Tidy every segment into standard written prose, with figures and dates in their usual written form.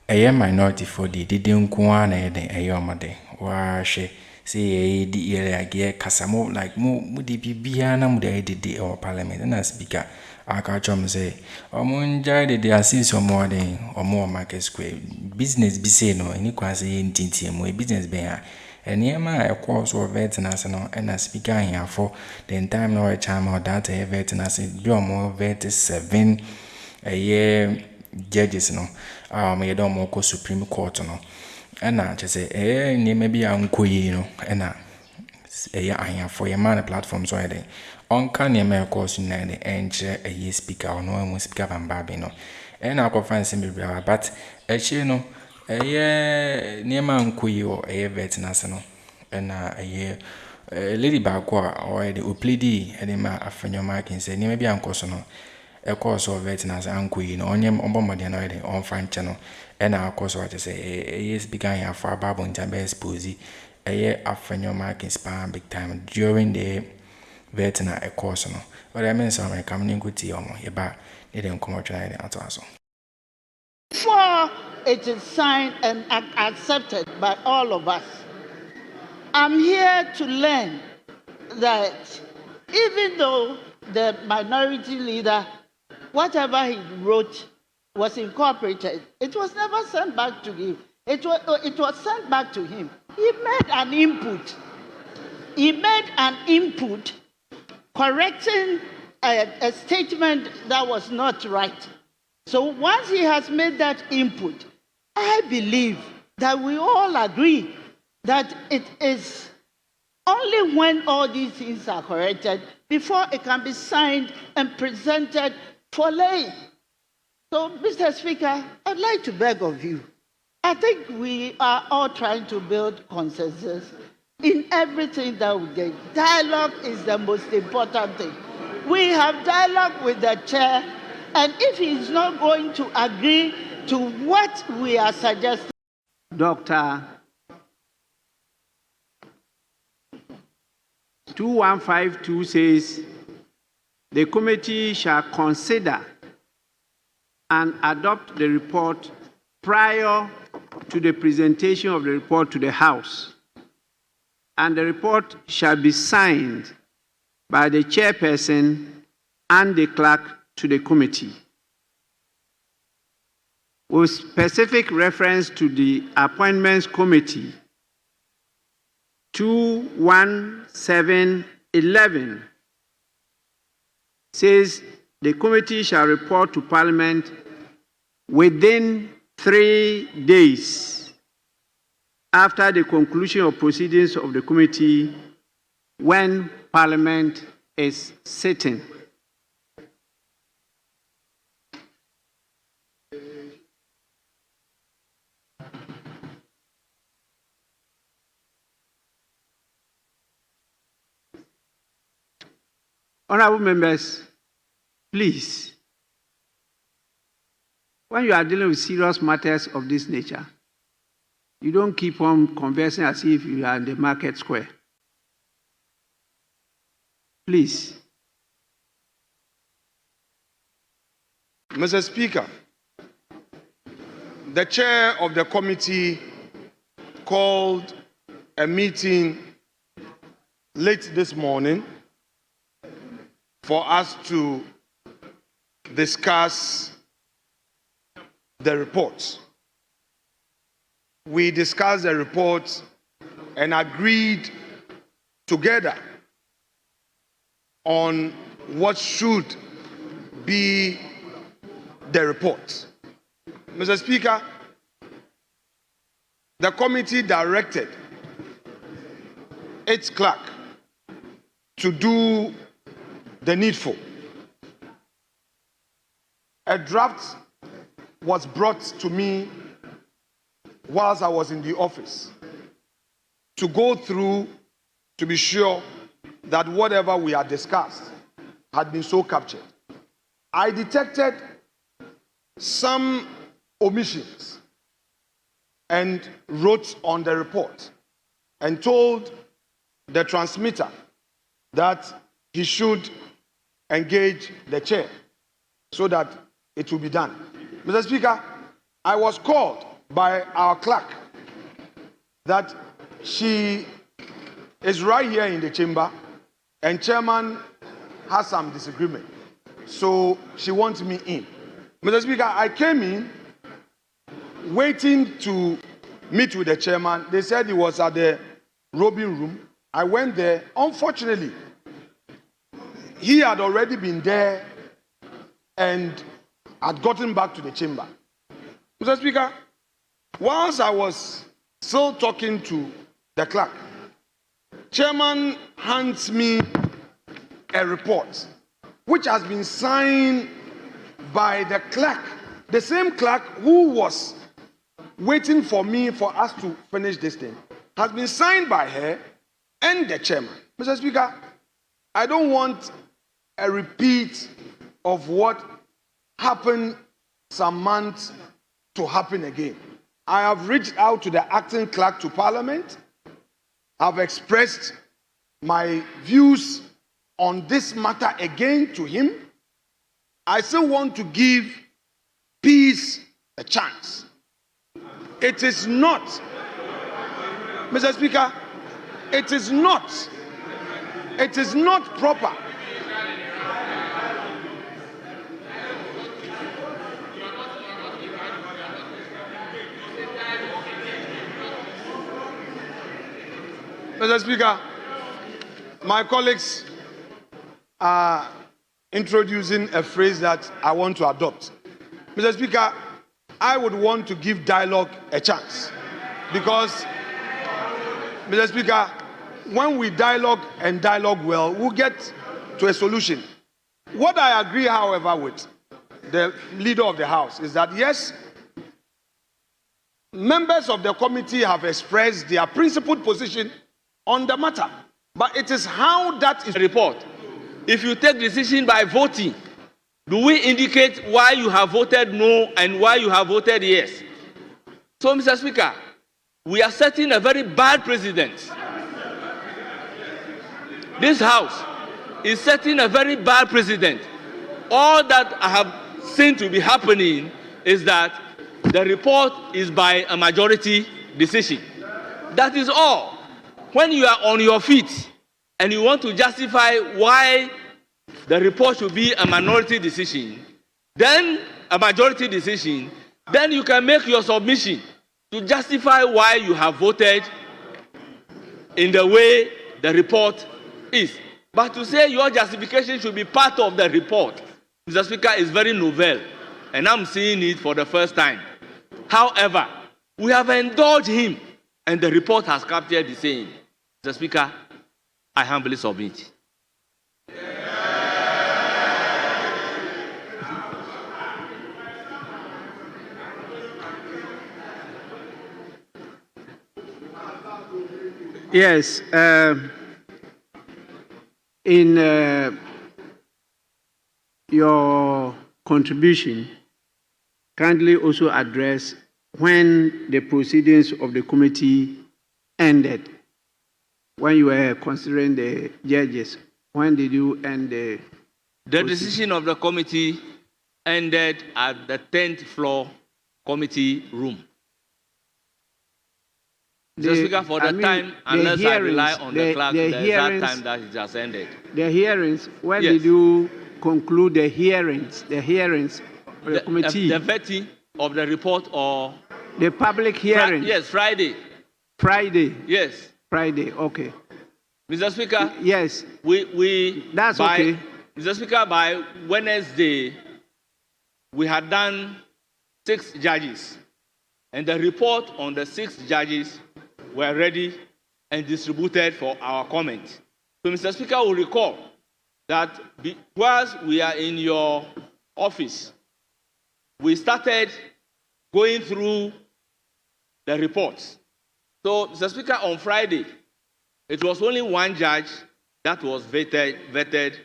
a minority for the didn't go on a yomade. Why she say the area Casamo like Moody Biana Mude did or parliament and a speaker. I catch them say, Omunja de assist or more than or more market square. Business be say no, any quasi in TTM, business bear. And near my course or vetinasano and a speaker here for the time no time or that a vetinas, do more vet 7 a year judges no. You don't more Supreme Court no. And I just say, maybe I'm queen no, and I for your man platforms already. On can you make course in the end a year speaker or no speaker and babino. And I can find some but a no. Near man queen a vet national and a year lady backward or the uplidi and ma Afenyo mark and say maybe I'm no. A course of veterans and queen on your bombardino on fan channel and our course what to say a years began here for Babu in Jambes Posy a year Afenyo mark in span big time during the veteran a course no. But I mean some coming good tea or more they didn't come out tonight at all. Before it is signed and accepted by all of us, I'm here to learn that even though the minority leader, whatever he wrote was incorporated, it was never sent back to him. It was sent back to him. He made an input. He made an input correcting a statement that was not right. So once he has made that input, I believe that we all agree that it is only when all these things are corrected before it can be signed and presented for lay. So, Mr. Speaker, I'd like to beg of you. I think we are all trying to build consensus in everything that we do. Dialogue is the most important thing. We have dialogue with the chair, and if he's not going to agree to what we are suggesting, Dr. 2152 says the committee shall consider and adopt the report prior to the presentation of the report to the House, and the report shall be signed by the chairperson and the clerk to the committee. With specific reference to the Appointments Committee, 21711 says the committee shall report to Parliament within 3 days after the conclusion of proceedings of the committee when Parliament is sitting. Honorable members, please, when you are dealing with serious matters of this nature, you don't keep on conversing as if you are in the market square. Please. Mr. Speaker, the chair of the committee called a meeting late this morning for us to discuss the report. We discussed the report and agreed together on what should be the report. Mr. Speaker, the committee directed its clerk to do the needful. A draft was brought to me whilst I was in the office to go through to be sure that whatever we had discussed had been so captured. I detected some omissions and wrote on the report and told the transmitter that he should engage the chair so that it will be done. Mr. Speaker, I was called by our clerk that she is right here in the chamber and chairman has some disagreement. So she wants me in. Mr. Speaker, I came in waiting to meet with the chairman. They said he was at the robing room. I went there. Unfortunately, he had already been there and had gotten back to the chamber. Mr. Speaker, whilst I was still talking to the clerk, chairman hands me a report which has been signed by the clerk, the same clerk who was waiting for me for us to finish this thing, has been signed by her and the chairman. Mr. Speaker, I don't want a repeat of what happened some months to happen again. I have reached out to the acting clerk to Parliament. I've expressed my views on this matter again to him. I still want to give peace a chance. It is not, Mr. Speaker, it is not proper. Mr. Speaker, my colleagues are introducing a phrase that I want to adopt. Mr. Speaker, I would want to give dialogue a chance because, Mr. Speaker, when we dialogue and dialogue well, we'll get to a solution. What I agree, however, with the leader of the House is that, yes, members of the committee have expressed their principled position on the matter, but it is how that is report. If you take decision by voting, do we indicate why you have voted no and why you have voted yes? So, Mr. Speaker, we are setting a very bad precedent. This House is setting a very bad precedent. All that I have seen to be happening is that the report is by a majority decision. That is all. When you are on your feet and you want to justify why the report should be a minority decision, then a majority decision, then you can make your submission to justify why you have voted in the way the report is. But to say your justification should be part of the report, Mr. Speaker, is very novel, and I'm seeing it for the first time. However, we have indulged him, and the report has captured the same. Mr. Speaker, I humbly submit. Yes, in your contribution, kindly also address when the proceedings of the committee ended. When you were considering the judges, when did you end the... The decision of the committee ended at the 10th floor committee room. Mr. Speaker, for the time, unless I rely on the clerk, the exact time that it has ended. The hearings, when did you conclude the hearings? The hearings of the committee? The vetting of the report or... The public hearing? Yes, Friday. Friday? Yes. Friday, okay. Mr. Speaker? Yes. That's okay. Mr. Speaker, by Wednesday, we had done 6 judges. And the report on the 6 judges were ready and distributed for our comment. So, Mr. Speaker will recall that whilst we are in your office, we started going through the reports. So, Mr. Speaker, on Friday, it was only 1 judge that was vetted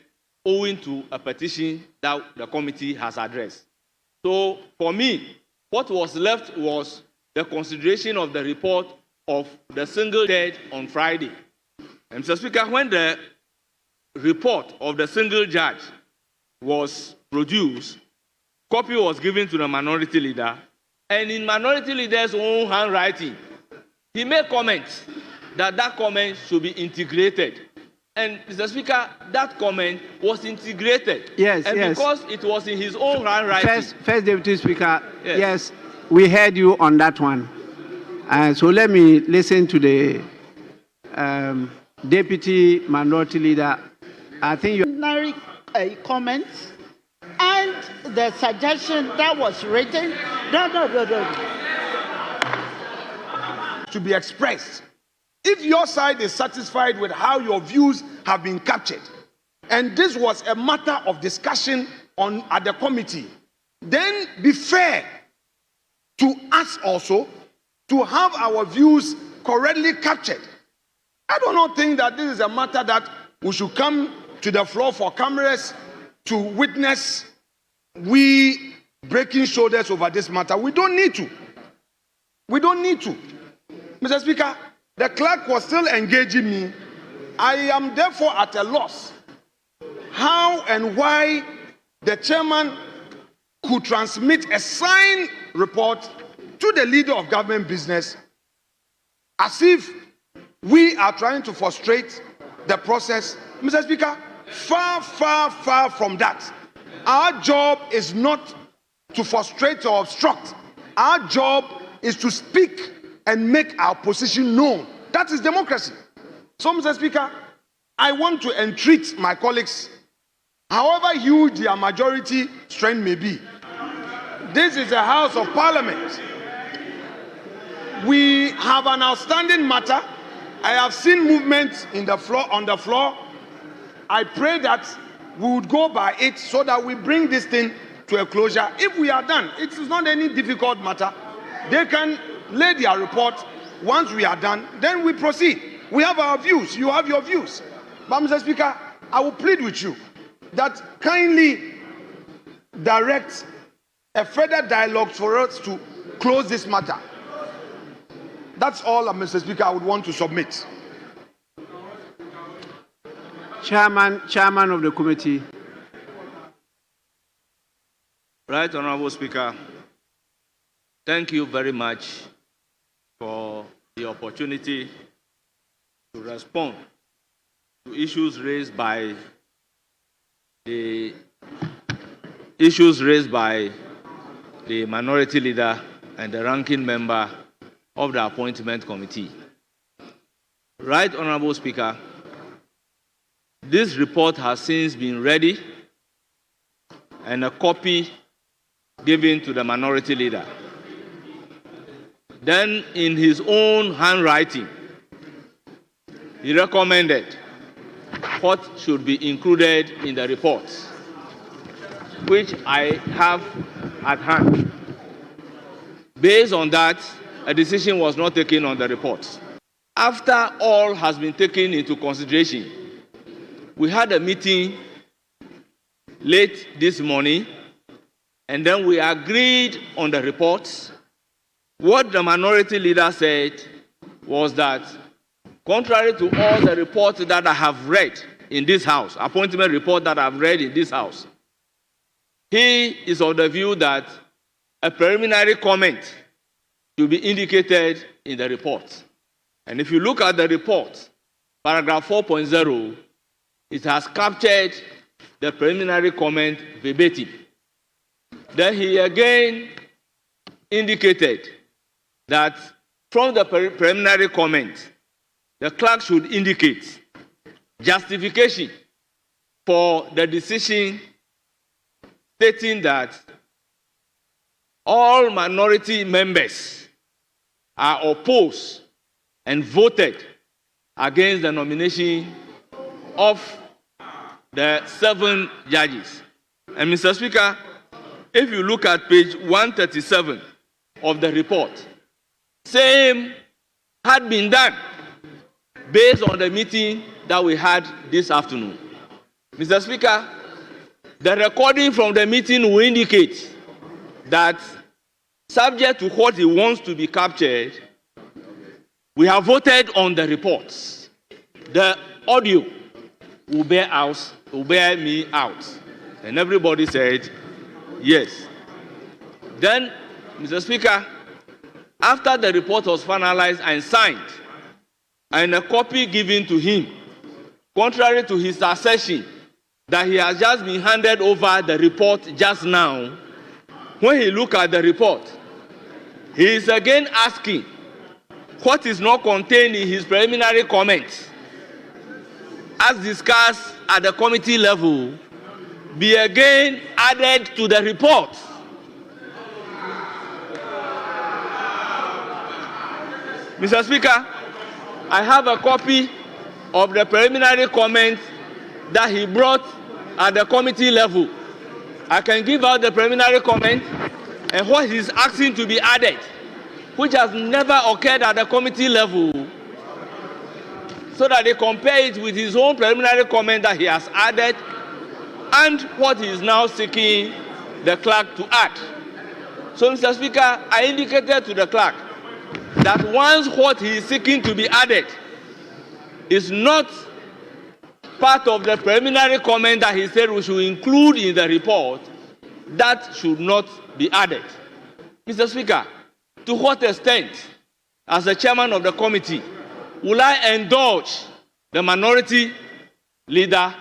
owing to a petition that the committee has addressed. So, for me, what was left was the consideration of the report of the single judge on Friday. And Mr. Speaker, when the report of the single judge was produced, copy was given to the minority leader, And in minority leader's own handwriting, he made comments that comment should be integrated. And Mr. Speaker, that comment was integrated. Yes, and yes. because it was in his own handwriting. First Deputy Speaker, yes, we heard you on that one. So let me listen to the Deputy Minority Leader. I think you... comments and the suggestion that was written. To be expressed. If your side is satisfied with how your views have been captured, and this was a matter of discussion at the committee, then be fair to us also to have our views correctly captured. I do not think that this is a matter that we should come to the floor for cameras to witness we breaking shoulders over this matter. We don't need to. We don't need to. Mr. Speaker, the clerk was still engaging me. I am therefore at a loss how and why the chairman could transmit a signed report to the leader of government business as if we are trying to frustrate the process. Mr. Speaker, far, far, far from that. Our job is not to frustrate or obstruct. Our job is to speak and make our position known. That is democracy. So, Mr. Speaker, I want to entreat my colleagues, however huge their majority strength may be. This is a House of Parliament. We have an outstanding matter. I have seen movement on the floor. I pray that we would go by it so that we bring this thing to a closure. If we are done, it is not any difficult matter. They can lay their report. Once we are done, then we proceed. We have our views. You have your views. But, Mr. Speaker, I will plead with you that kindly direct a further dialogue for us to close this matter. That's all, Mr. Speaker, I would want to submit. Chairman of the committee. Right, Honorable Speaker. Thank you very much for the opportunity to respond to issues raised by the minority leader and the ranking member of the appointment committee. Right, Honorable Speaker, this report has since been ready and a copy given to the minority leader. Then, in his own handwriting, he recommended what should be included in the report, which I have at hand. Based on that, a decision was not taken on the report. After all has been taken into consideration, we had a meeting late this morning, and then we agreed on the reports. What the minority leader said was that, contrary to all the reports that I have read in this House, appointment report that I've read in this House, he is of the view that a preliminary comment should be indicated in the report. And if you look at the report, paragraph 4.0, it has captured the preliminary comment verbatim. Then he again indicated that from the preliminary comment, the clerk should indicate justification for the decision, stating that all minority members are opposed and voted against the nomination of the 7 judges. And Mr. Speaker, if you look at page 137 of the report, same had been done based on the meeting that we had this afternoon. Mr. Speaker, the recording from the meeting will indicate that, subject to what he wants to be captured, we have voted on the reports. The audio will bear me out. And everybody said yes. Then Mr. Speaker, after the report was finalized and signed, and a copy given to him, contrary to his assertion that he has just been handed over the report just now, when he looked at the report, he is again asking what is not contained in his preliminary comments, as discussed at the committee level, be again added to the report. Mr. Speaker, I have a copy of the preliminary comments that he brought at the committee level. I can give out the preliminary comment and what he's asking to be added, which has never occurred at the committee level, so that they compare it with his own preliminary comment that he has added and what he is now seeking the clerk to add. So, Mr. Speaker, I indicated to the clerk that once what he is seeking to be added is not part of the preliminary comment that he said we should include in the report, that should not be added. Mr. Speaker, to what extent, as the chairman of the committee, will I indulge the minority leader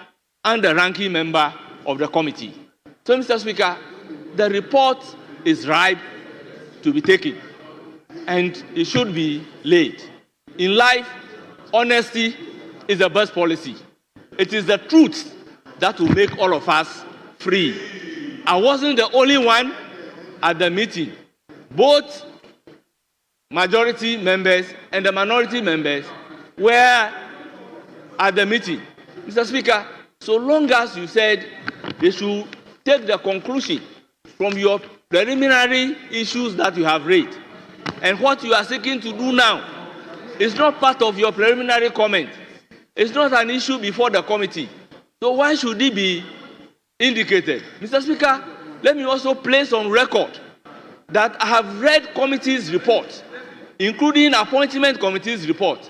and the ranking member of the committee? So, Mr. Speaker, the report is ripe to be taken, and it should be laid. In life, honesty is the best policy. It is the truth that will make all of us free. I wasn't the only one at the meeting. Both majority members and the minority members were at the meeting. Mr. Speaker, so long as you said they should take the conclusion from your preliminary issues that you have raised, and what you are seeking to do now is not part of your preliminary comment. It's not an issue before the committee. So why should it be indicated? Mr. Speaker, let me also place on record that I have read committee's report, including appointment committee's report.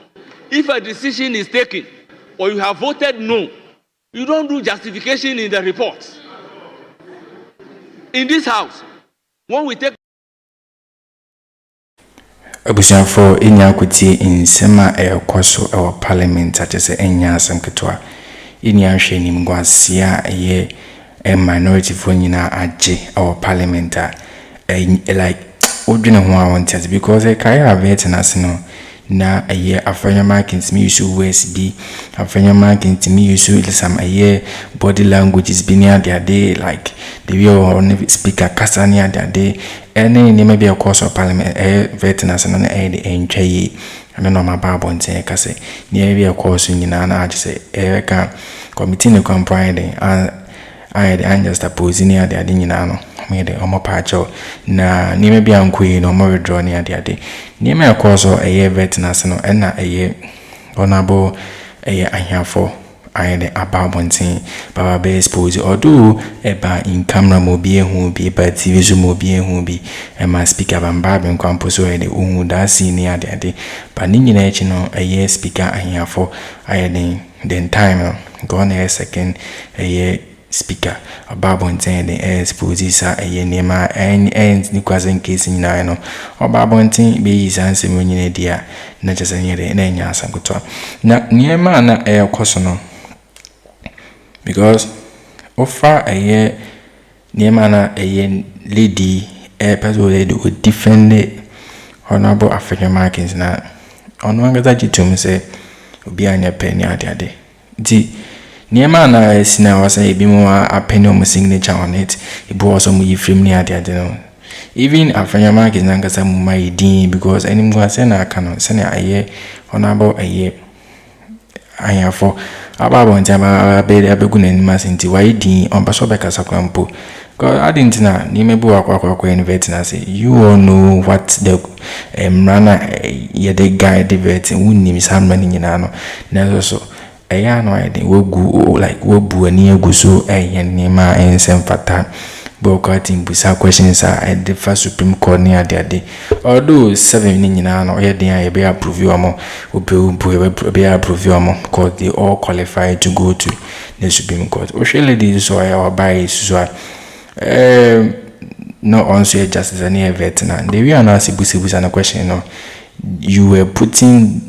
If a decision is taken or you have voted no, you don't do justification in the report. In this house, when we take abusiafo enya kuti insema ekoso ewo parliament atese enya asem ketwa ini ahwe ni mgwasia ye minority fo nyina age ewo parliament like odwene ho awonte because kai have na no na aye Afenyo markings me use USB Afenyo markings me use some aye body languages bi near there like the way on speaker kasa near there any maybe a course of parliament veterans and the entry and no my bible and say kase near be a course nyina na age say ka committee no comprise and just opposing near there nyina no me de omo pacho na ni maybe ankui no more withdraw near there ni me course of veterans no na honorable ahafo the about one thing baba be expose or do eba in camera mobile who be but TV zoom mobile who be and my speaker bamba and campus or the umu da senior day but nini no speaker ahafo then time gone a second speaker about one thing the expose sa nema and nikwazen case in no or baba one thing be is answer when you dia na just any enya asam na niema na kosono because offer a year near a lady person would defend the honorable African markings now. On one that you to me say be on your penny at your day. The near man is now was a be more a penny on signature on it. It was some you film near the other. Even African markings and some my dean because anyone send I cannot send a year honorable a year. I have for about one time I bed a begun and massinti why on Pasobeka Sacrampo. God, I didn't know, Nimebu Aqua inviting us. You all know what the runner, yet the guy diverting, wouldn't name some running in Ano. Never a yarn idea will go like Wobu and near Guso, and Nima and Semfata. Bocating without questions are at the first Supreme Court near their day. Although 7 in an or I be approve you more, be approve you more, because they all qualify to go to the Supreme Court. Or shall this or by no also justice and a veteran. The way I know busi and a question, you were putting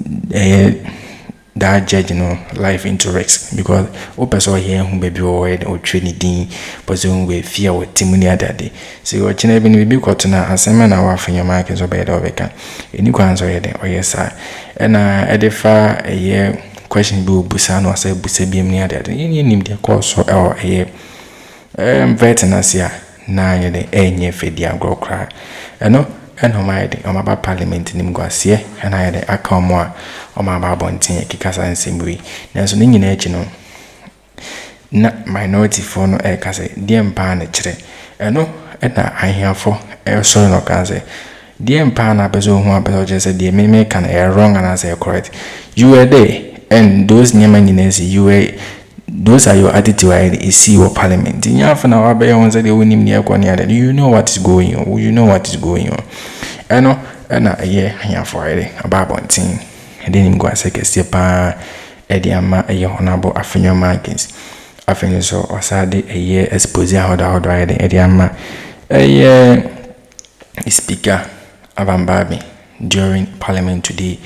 that judge, life into risk because person here who may be or training person with fear or timonia that day. So you're been be caught na assignment our for your markets or bed over can. Any answer or yes, sir. And edify a year question do busano or say busebium near that. You need the course or a year veteran na yede enye fedia go cry. And on my parliament in Mguasie, and I had Akroma on my babontin, Kikasa and Simbury. There's no nature, not minority for no air case, dear pan chere. And no, and I hear for air so no case. Dear pan, I presume one person just said, dear me can air wrong and I say correct. You were there, and those near you were. Those are your attitude is see your parliament. In half an hour, you know what is going on. You know what is going on. I know, and a year here for a babontin. And then him go a second step, Ediama, a honorable Afenyo markings. Afenyo so or sad a year exposure how the Ediama, a year speaker Abambabi during parliament today.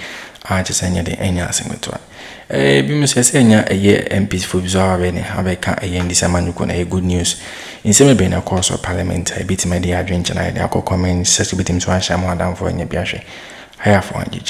I just send you the anything with one. Bimusenya a year MPs for bizarre Abeka a year in this a good news. In some being a course of parliament, I beat my dear drink and I comment such a bit him to wash more down for any biashe. I have one, you